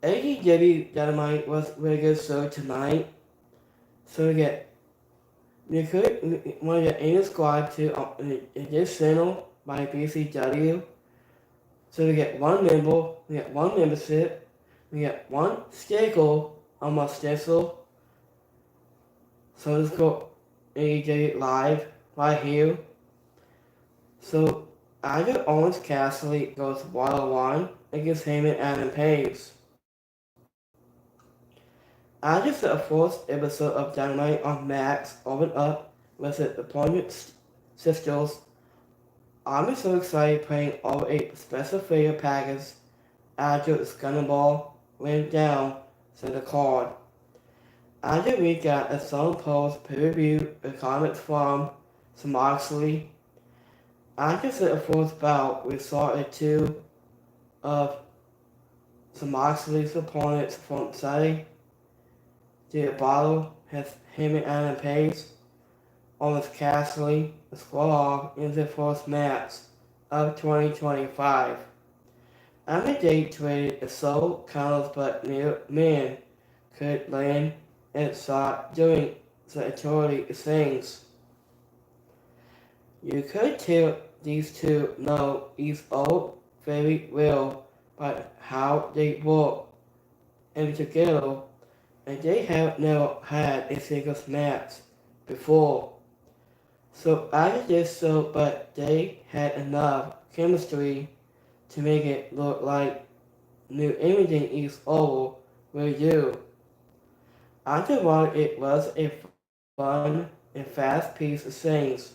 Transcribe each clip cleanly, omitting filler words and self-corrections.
AEW Dynamite was really good show tonight. So you could want to get any squad to in this channel by BCW. So we get one member, we get one membership, we get one schedule on my schedule. So let's go AEW live right here. So either Owens Cassidy goes 1-on-1 against Heyman and Adam Page. After the fourth episode of Dynamite on Max opened up with the opponent's sisters, I'm so excited playing over a special figure package after the Scannable went down to the card. After we got a song post pay-per-view with comments from Moxley. After the fourth bout, we saw a two of Moxley's opponents from Saturday. The bottle has him and Adam Page, Owens Cassidy, square off in the first match of 2025. After they traded a soul counters but near men could land and start doing the authority things. You could tell these two know each other very well by how they work and together, and they have never had a singles match before. So I just so but they had enough chemistry to make it look like knew everything each other will do. Afterward, it was a fun and fast-paced things.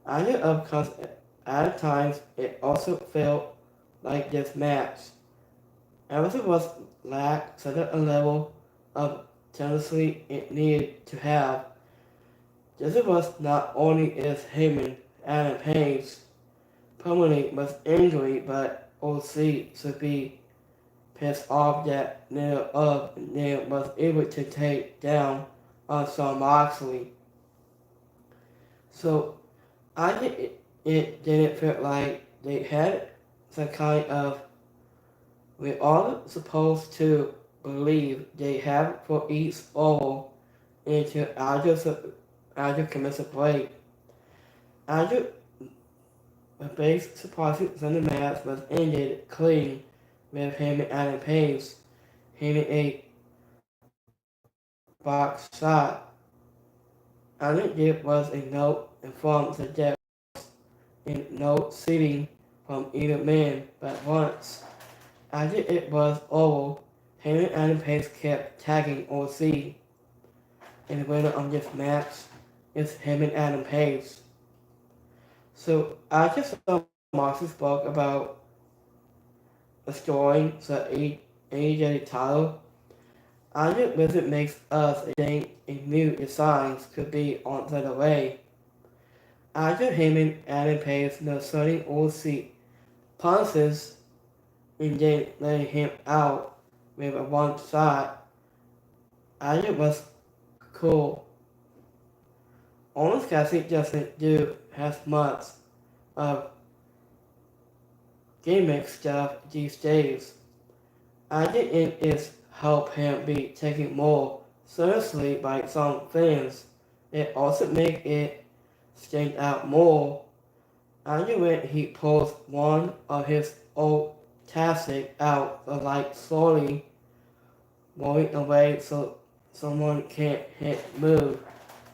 Either outcomes at times it also felt like this match. Everything was lacked such a level of tenacity it needed to have. This was not only is Heyman Adam Page permanently was injury, but OC should be pissed off that neither of them was able to take down on Shawn Moxley. So I think it didn't feel like they had some kind of, we're all supposed to believe they have for each other into after commits a break. After the base surprising Sunday match was ended clean with him and Adam Page hitting a box shot. I think there was a note from the deck and no seating from either man, but once after it was over, him and Adam Page kept tagging OC. And the winner of this match is him and Adam Page. So I just saw Moxley spoke about restoring the AEW title. I think this makes us think a new designs could be on the way. After him and Adam Page no starting OC punches and then letting him out with a one shot, I think was cool. Owens Cassidy doesn't do as much of gimmick stuff these days. I think it is help him be taken more seriously by some fans. It also makes it stand out more. I think when he pulls one of his old tactics out of like slowly rolling away so someone can't hit move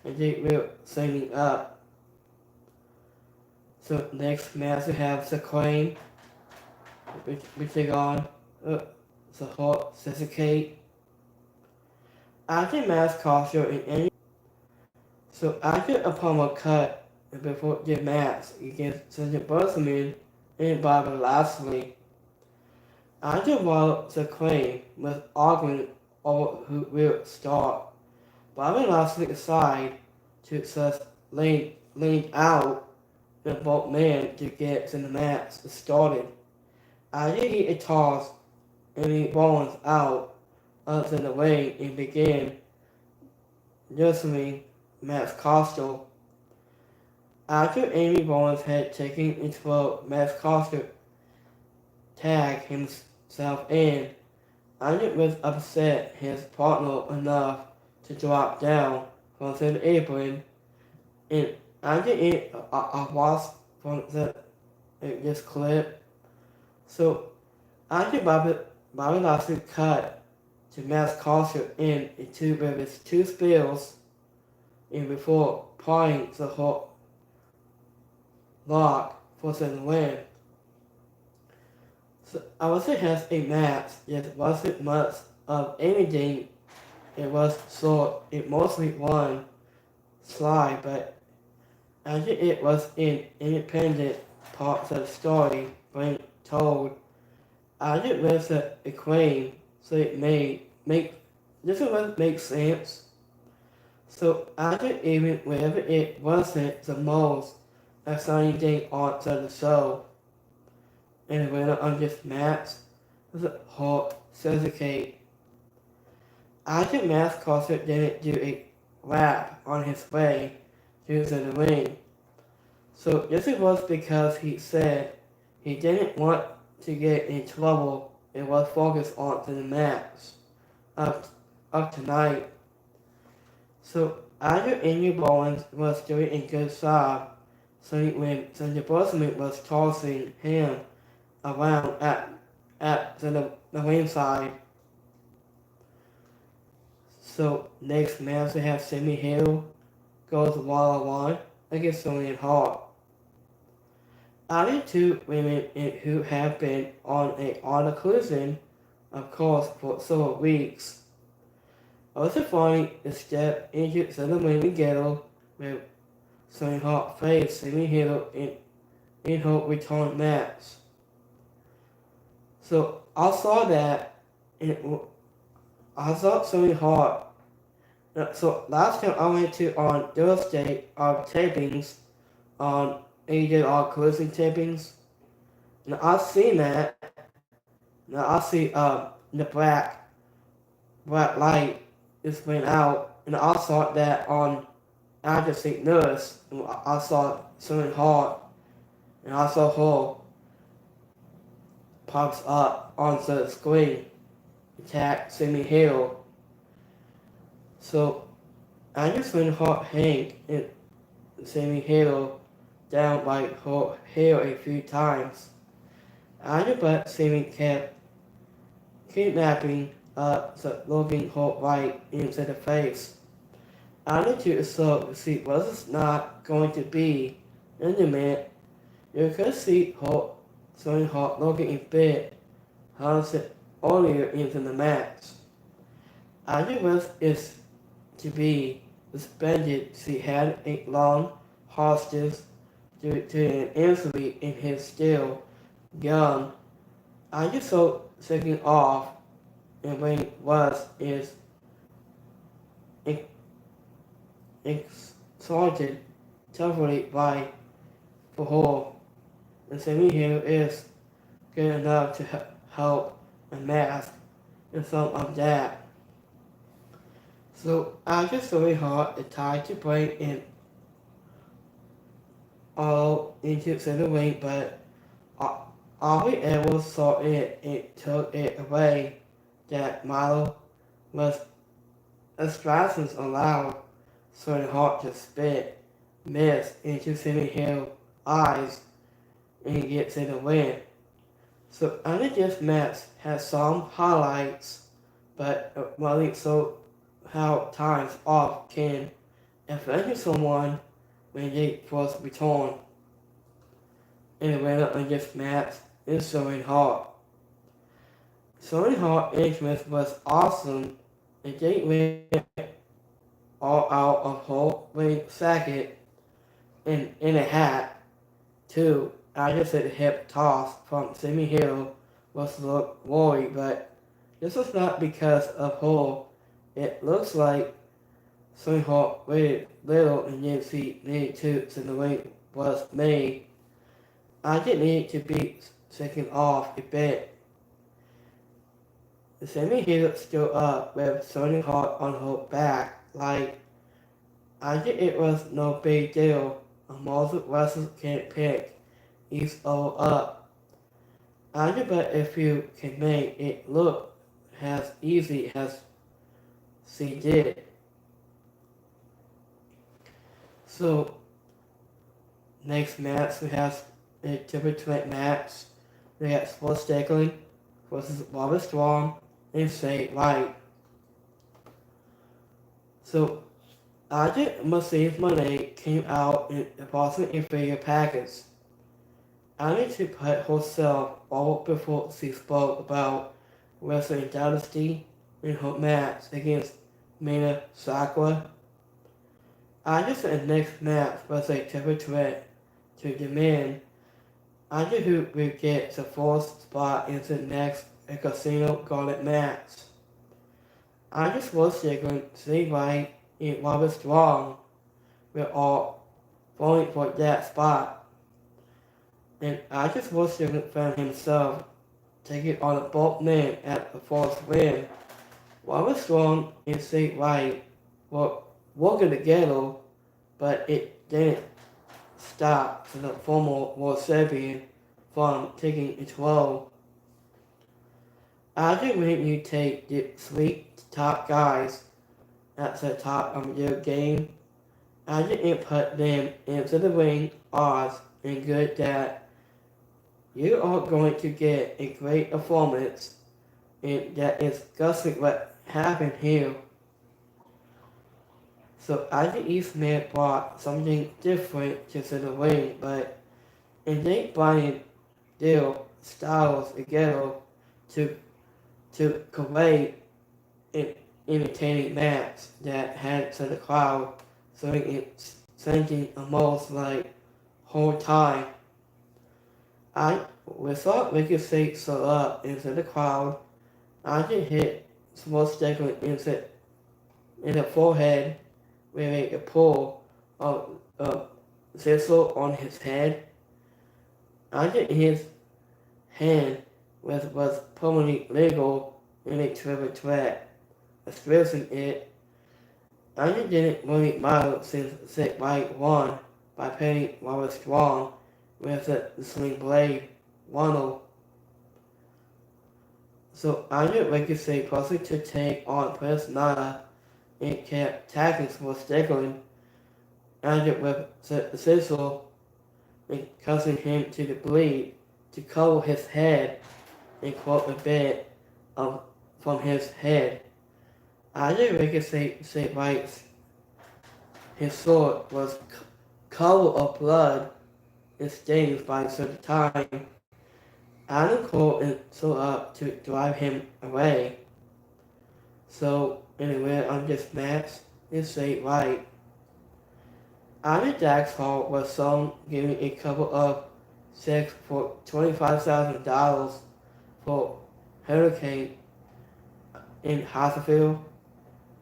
and they will setting up. So next match we have the Queen, which take on the Hot Kate. After match costume in any so after a promo cut before the match against Sergeant Berthman and Bobby Lashley. After while the Queen was arguing over who will start, Bobby Lashley decided to just lean out the both men to get the match started. After he tossed Amy Bowens out of the ring and began wrestling Matt Costa. After Amy Bowens had taken into Matt Costa tag himself in, Andre was upset his partner enough to drop down from the apron, and Andre ate a wasp from this clip. So Andre Bobby Lashley cut to Matt's culture in two with his two spills and before applying the whole lock for the win. So I would say has a match that wasn't much of anything. It was short, it mostly one slide, but I think it was an independent part of the story being told. I think with the acclaim, so it this one makes sense. So I think even whenever it wasn't the most exciting thing on the show, and the winner on this match was a whole certificate. I think Matt Carter didn't do a lap on his way to the ring. So this was because he said he didn't want to get in trouble and was focused on the match of tonight. So after Andrew Bowens was doing a good job, so when the Bozeman was tossing him around at the ringside. So next match we have Sammy Hill goes one-on-one against Sonya Hart. Adding two women who have been on a cruising, of course, for several weeks. Also finding the step into the ring ghetto with Sonya Hart faced Sammy Hill in her return match. So I saw that, and I saw Sonya Hart. So last time I went to on Thursday of tapings on AEW closing tapings. Now I seen that. Now I see the black light just went out, and I saw that on after St. Louis. I saw Sonya Hart, and I saw her pops up on the screen, attack Sammy Hill. So I just went Hart Hank and Sammy Hill down by her hair a few times. But Sammy kept kidnapping the looking her right into the face. Attitude so see was not going to be intimate. You could see her showing her looking a bit it earlier into the match. Was is to be suspended. She had a long hostage due to an injury in his still young. So taking off and when it was is exalted totally by for her. And Sammy here is good enough to help and mask and some of that. So after Sonya Hart tried to break in all into the ring, but all we ever saw it took it away. That model was distractions allowed Sonya Hart to spit mist into Sammy Hill's eyes and get to the win. So under this match has some highlights, but really so how times off can affect someone when they first return. And the winner of this match is Sonya Hart. Sonya Hart's entrance was awesome, and they went all out of her ring second in a hat, too. I just said hip toss from Sammy Hill was look worried, but this was not because of her. It looks like Sonya Hart waited little and then she needed to, so the ring was made. I didn't need to be taken off a bit. Sammy Hill stood up with Sonya Hart on her back, like I think it was no big deal. Most wrestlers can't pick each other up. But if you can make it look as easy as she did. So next match we have a triple threat match. We got Sports Strickland versus Robert Strong and Say Right. So Ajit Masif Monet came out in a Boston inferior package. Annie to put herself all before she spoke about wrestling dynasty in her match against Mina Sakura. Ajit's next match was a triple threat to demand Ajit who would get the fourth spot in the next Casino Gauntlet match. Ajit was second, Steve White, and Robert Strong were all falling for that spot. And Ajit was second found himself taking on both men at the fourth win. Robert Strong and Steve White were working together, but it didn't stop the former world champion from taking its role. After when you take the sweet top guys at the top of your game, after you put them into the ring odds and good that you are going to get a great performance, and that is just what happened here. So after East Smith brought something different to the ring, but and they brought their styles together to create an entertaining match that had to the crowd so it's thinking almost like whole time. We thought we could see so up into the crowd. I could hit small sticker in the forehead with a pull of thistle on his head. I think his hand was permanently legal in a triple threat. Expressing it, I didn't really matter since Sick White won by pinning Robert Strong with the sling blade Wano. So I knew Ricochet possibly to take on Prince Nana and kept tagging for Stickling, and it with the Cecil and causing him to the bleed to cover his head and quote a bit from his head. I knew Ricochet said right his sword was covered of blood and stains by certain time. Adam called and so up to drive him away. So anyway, on this match, it's said right. Adam Dax Hall was sold giving a couple of checks for $25,000 for Hurricane in Hospital.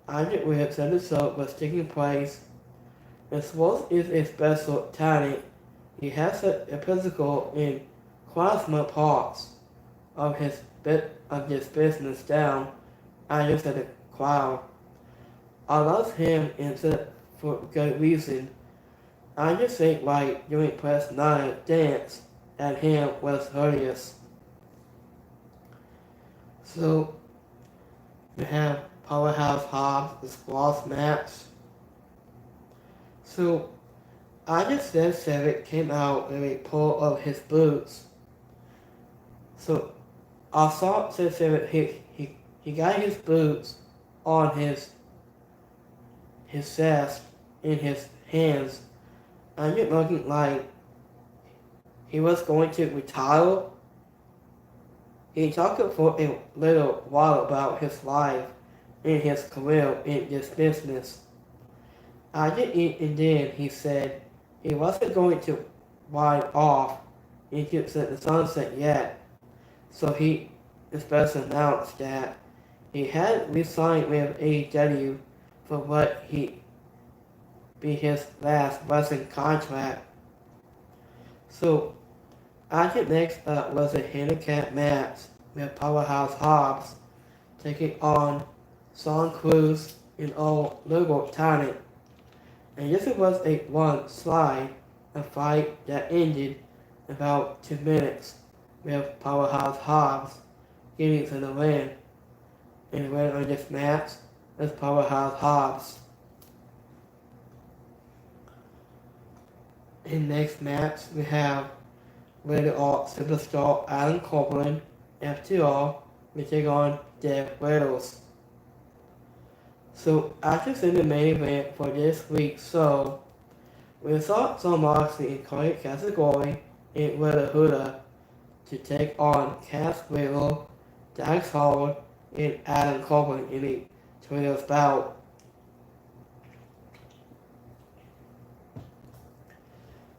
Adam Williams said the show was taking place. As well is a special talent, he has a physical in quite parts of his business down. I just said the crowd. I love him and said for good reason. I just think like doing press 9 dance at him was hilarious. So we have Powerhouse Hobbs, the squash match. So I just said it came out with a pull of his boots. So I saw said he got his boots on his chest in his hands. And it looking like he was going to retire. He talked for a little while about his life and his career in this business. I didn't eat, and then he said he wasn't going to ride off into the sunset yet. So he especially announced that he had re-signed with AEW for what he be his last wrestling contract. So after next up was a handicap match with Powerhouse Hobbs taking on Son Cruz and all local talent. And this was a one slide, a fight that ended about 2 minutes with Powerhouse Hobbs getting to the win. and the winner of this match is Powerhouse Hobbs. In the next match, we have Rated R Superstar Adam Copeland, FTR, we take on Jeff Riddles. So after seeing the main event for this week's show, we saw Jon Moxley in Cody category in Wheeler Huda to take on Cass Wheeler, Dax Howard, and Adam Copeland in the trios bout.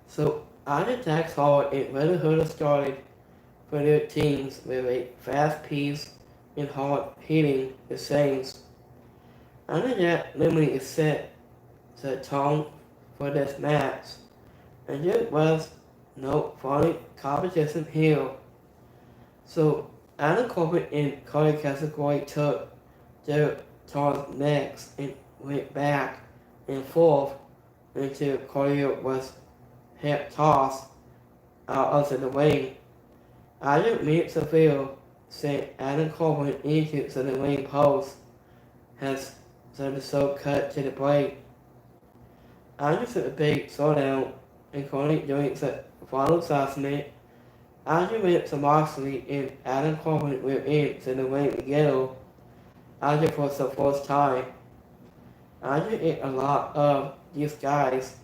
So after Dax Howard and Wheeler Huda started for their teams with a fast pace and hard hitting the Saints, after that literally is set the tone for this match, and there was no funny competition here. So Adam Copeland and Cody category took their turns next and went back and forth until Cody was hip tossed out of the ring. After minutes of field sent Adam Copeland into the ring post has the show cut to the break. After the big showdown, including during the final assessment, after minutes of Moxley and Adam Copeland were in the ring together, after for the first time. After it, a lot of these guys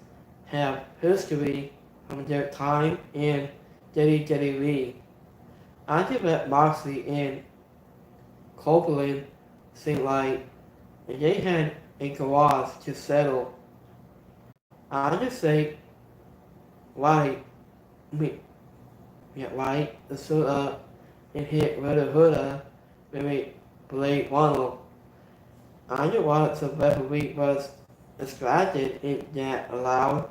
have history from their time in WWE. After that, Moxley and Copeland seemed like they had a garage to settle. I just say, right, the suit up and hit Wheeler Huda with a blade funnel. I just wanted the referee was distracted and that allowed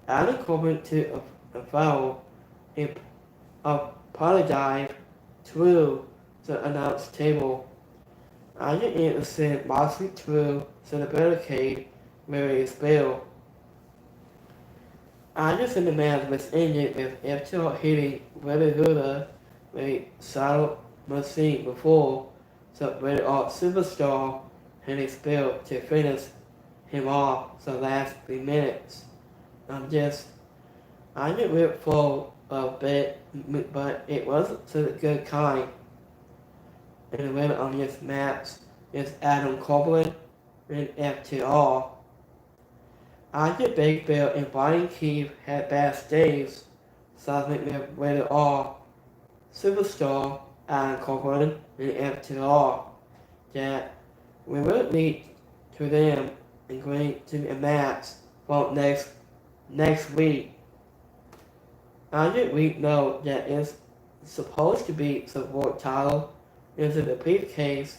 Adam Copeland to foul and apologize through the announce table. I just send Moxley through to the barricade where he fell. Anderson the man was injured with FTR hitting Wheeler Huda with a saddle machine before the Rated R Superstar had a spell to finish him off the last 3 minutes. I just went for a bit, but it wasn't the good kind. And the winner on this match is Adam Copeland and FTR. After Big Bill and Brian Keith had backstage, something with Rated R Superstar Adam Copeland and FTR that we will lead to them and going to a match for next week. After we know that it's supposed to be the world title into the briefcase,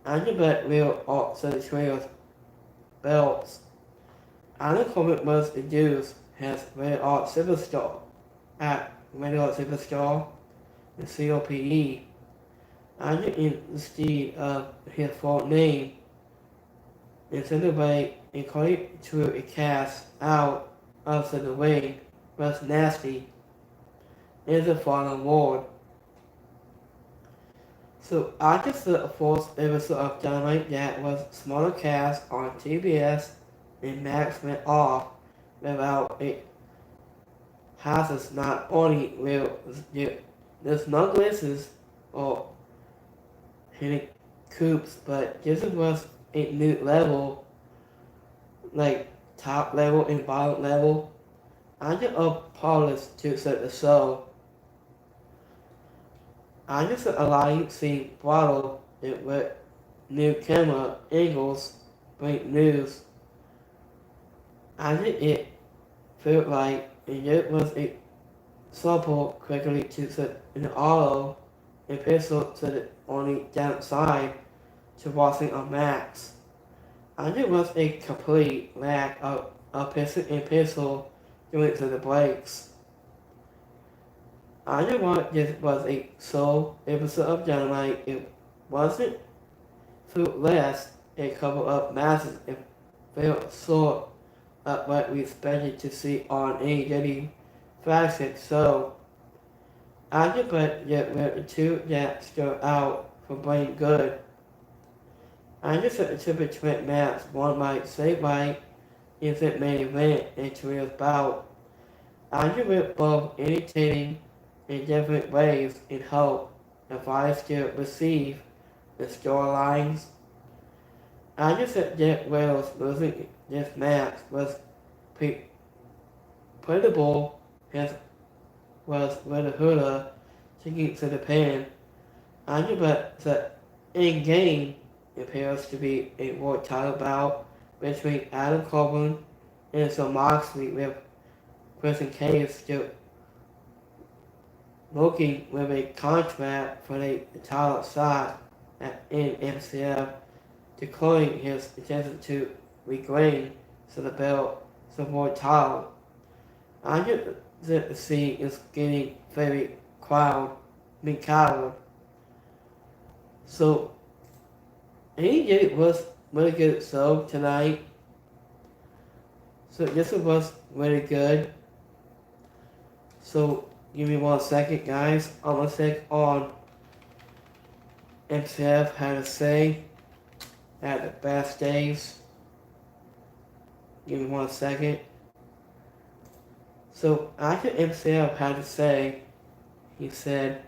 after that will also the trails belts. Adam Copeland was introduced as Rated R Superstar at Rated R Superstar and COPE. After instead of his full name, instead of way according to a cast out of the ring was nasty in the final ward. So after the fourth episode of Dynamite that was smaller cast on TBS and Max went off without it houses not only will there's no glitches or hitting coops, but this was a new level, like top level and bottom level. I just apologize to set the show. I just allowing seeing bottle it with new camera angles, great news. I think it felt like it was a supple quickly to set an auto and pistol to the only downside to watching on Max. I think it was a complete lack of pistol and pistol doing to the breaks. I just want this was a sole episode of Dynamite. It wasn't fruitless a couple of matches and fell short of what we expected to see on AEW flagship show. I just put that were the two that stood out for being good. I just set the triple threat match won by Say White if it main event in Korea's bout. I with both entertaining in different ways in hope the fighters still receive the storylines. I just said Jack Wells losing this match was predictable as was with Huda taking to the pin. I just bet that in game appears to be a world title bout between Adam Coburn and some Moxley with Christian Cage still looking with a contract for the title shot in MCF, declaring his intention to regain the belt support title. I just the scene is getting very crowded. So AEW was really good show tonight. So this was really good. So give me 1 second, guys. I'm gonna check on MCF had to say at the backstage. Give me 1 second. So after MCF had to say, he said,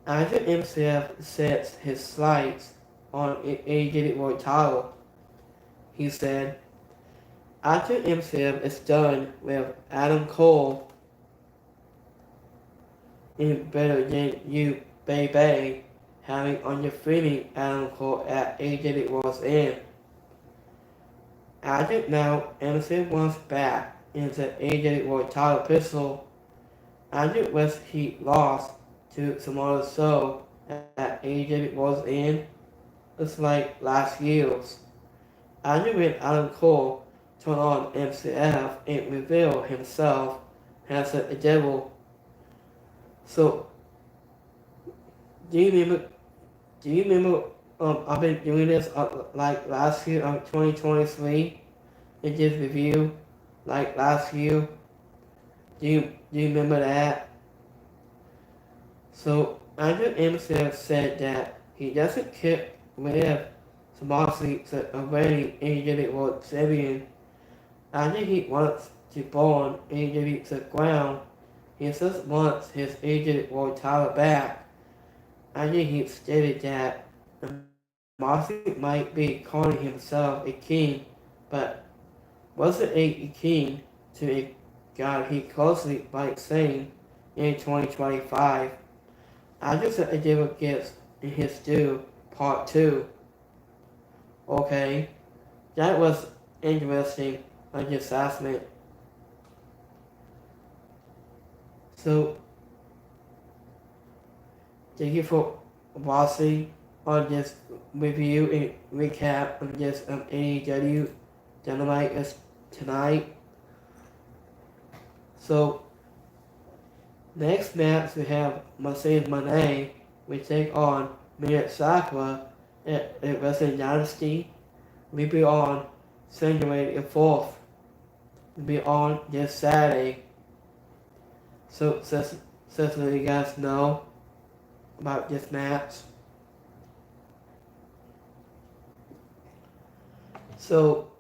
after MCF sets his sights on AEW World title, he said, after MCF is done with Adam Cole in Better Than You Baby, having on your feeling Adam Cole at AEW World's End. After now, MCF wants back into AEW World title pistol. After was he lost to Samoa Joe at AEW World's End, it's like last year's. After when Adam Cole turned on MCF and revealed himself as a devil. So, do you remember I've been doing this like last year 2023 in this review like last year. Do you remember that? So Andrew MCF said that he doesn't care with Moxley already AEW World Champion. I think he wants to burn AEW to the ground. He just wants his AEW World title back. I think he stated that Moxley might be calling himself a king, but wasn't a king to a god he closely likes saying in 2025. I just said a devil gets in his due, part 2. Okay, that was interesting, assessment. So, thank you for watching on this review and recap of this AEW Dynamite is tonight. So, next match we have Mercedes Moné. We take on Mia Sakura at Wrestling Dynasty. We'll be on January 4th. We'll be on this Saturday. So, just let you guys know about this match. So,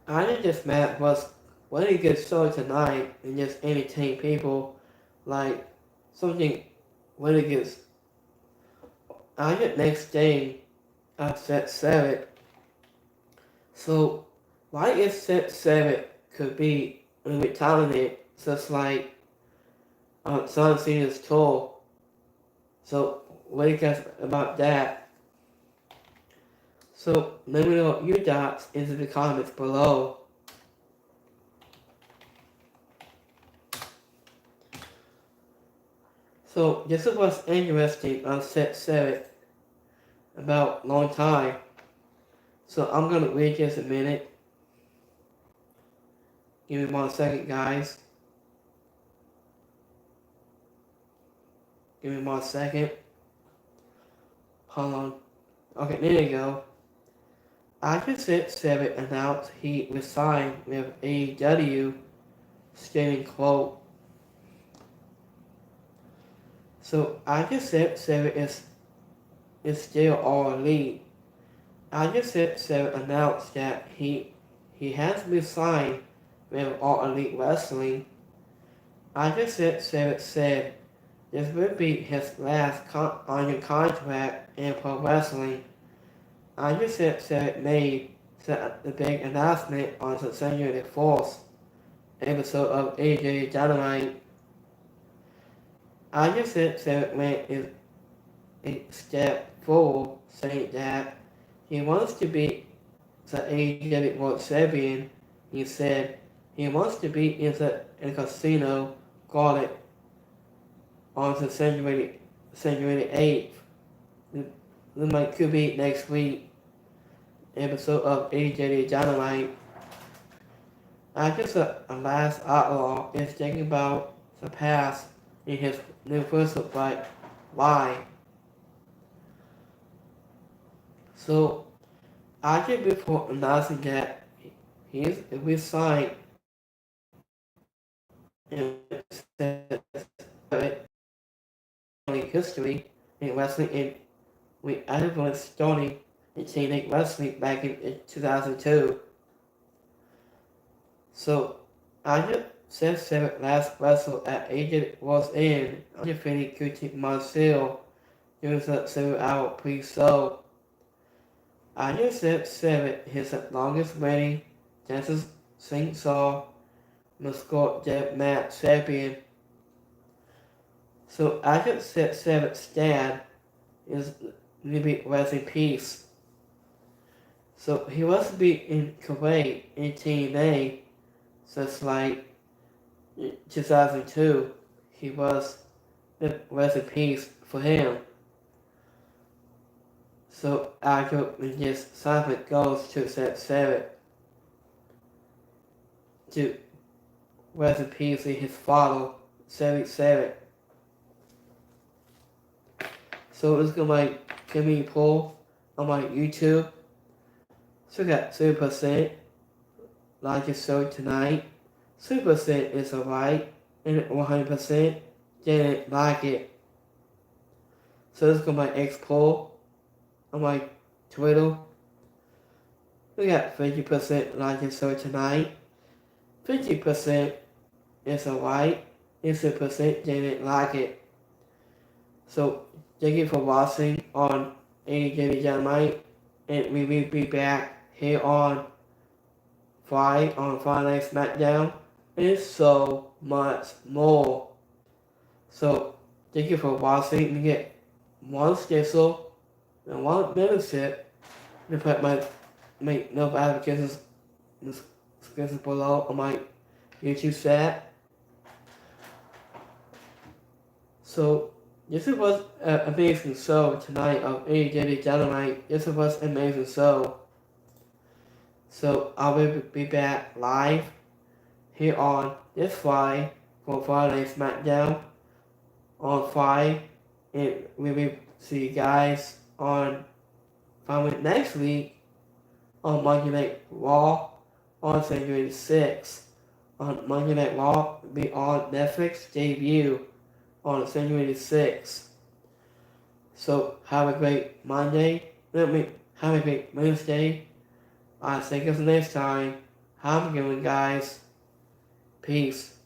I think this match was really good show tonight and just entertain people like something really good. I think next day set 7. So, why is set 7 could be a little bit talented, just like John Cena's tour. So, what do you guys about that? So, let me know your thoughts into the comments below. So, this is what's interesting on set 7 about long time. So, I'm going to read this a minute. Give me 1 second, guys. Give me 1 second. Hold on. Okay, there you go. After set 7 announced he resigned with AEW, stating, quote, so after set 7 is is still all elite. Anderson announced that he has been signed with All Elite Wrestling. Anderson said this will be his last on contract in pro wrestling. Anderson made the big announcement on September 4th episode of AEW Dynamite. Anderson went a step forward, saying that he wants to be the AEW World Champion. He said he wants to be in the casino guarded on the January 8th. It could be next week episode of AEW Dynamite. After the last outlaw is thinking about the past in his new personal fight, why? So, after before announcing that he's resigned in history in wrestling in we everyone starting in Teenage Wrestling back in 2002. So, after Seth Seven last wrestled at Agent was in undefeated Gucci Marcel during the 7-hour pre-show. After Seth Seven, his longest reigning Texas St. Saul Mascot Deathmatch champion. So after Seth Seven's stand is maybe rest in peace. So he was to be in Kuwait in TNA since like 2002. He was rest in peace for him. So after this assignment goes to Seth Seven to rest in peace in his father, 77. So it's gonna give me a poll on my YouTube. So I got 3% like the show tonight. 3% is alright, and 100% didn't like it. So let's go my X poll on my Twitter. We got 50% like the show tonight. 50% is alright, and 3% didn't like it. So thank you for watching on AEW Dynamite, and we will be back here on Friday SmackDown, and so much more. So thank you for watching. You get one schedule and one membership. You put my notifications below on my YouTube chat. So this was an amazing show tonight of AEW Dynamite. This was an amazing show. So I will be back live here on this Friday for Friday SmackDown on Friday, and we will see you guys on next week on Monday Night Raw on February 6th. On Monday Night Raw will be on Netflix debut on February 6th. So have a great Monday. Have a great Wednesday. I'll see you guys next time. Have a good one, guys. Peace.